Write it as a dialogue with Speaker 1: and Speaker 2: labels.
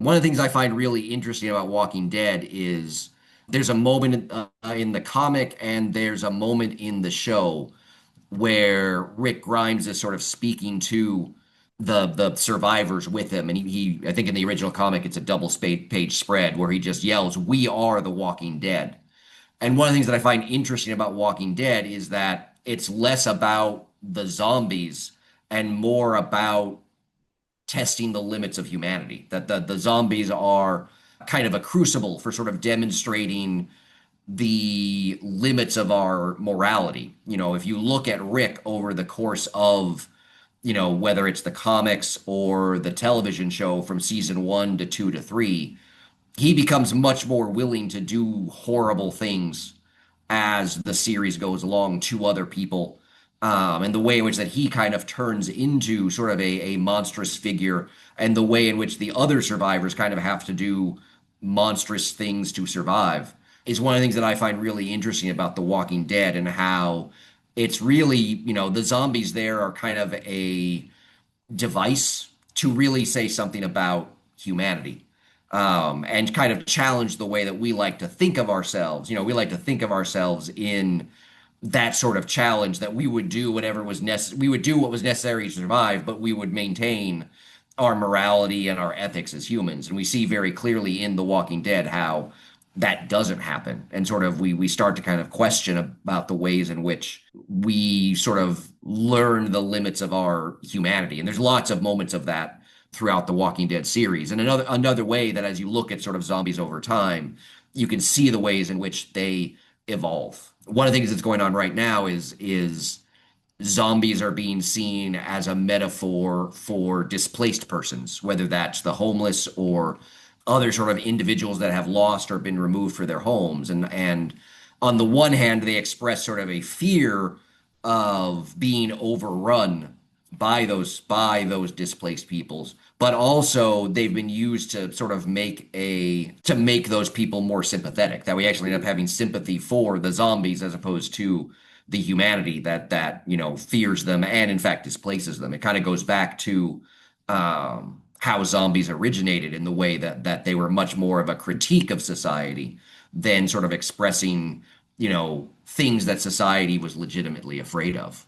Speaker 1: One of the things I find really interesting about Walking Dead is there's a moment in the comic and there's a moment in the show where Rick Grimes is sort of speaking to the survivors with him, and he I think in the original comic it's a page spread where he just yells, "We are the Walking Dead." And one of the things that I find interesting about Walking Dead is that it's less about the zombies and more about testing the limits of humanity. That the zombies are kind of a crucible for sort of demonstrating the limits of our morality. You know, if you look at Rick over the course of, whether it's the comics or the television show from season 1 to 2 to 3, he becomes much more willing to do horrible things as the series goes along to other people. And the way in which that he kind of turns into sort of a monstrous figure, and the way in which the other survivors kind of have to do monstrous things to survive is one of the things that I find really interesting about The Walking Dead, and how it's really, the zombies there are kind of a device to really say something about humanity, and kind of challenge the way that we like to think of ourselves. We like to think of ourselves in that sort of challenge, that we would do whatever was necessary. We would do what was necessary to survive, but we would maintain our morality and our ethics as humans. And we see very clearly in The Walking Dead how that doesn't happen. And sort of we start to kind of question about the ways in which we sort of learn the limits of our humanity. And there's lots of moments of that throughout the Walking Dead series. And another way that, as you look at sort of zombies over time, you can see the ways in which they evolve. One of the things that's going on right now is zombies are being seen as a metaphor for displaced persons, whether that's the homeless or other sort of individuals that have lost or been removed for their homes. And on the one hand, they express sort of a fear of being overrun by those displaced peoples, but also they've been used to sort of make those people more sympathetic. That we actually end up having sympathy for the zombies as opposed to the humanity that fears them and in fact displaces them. It kind of goes back to how zombies originated, in the way that they were much more of a critique of society than sort of expressing things that society was legitimately afraid of.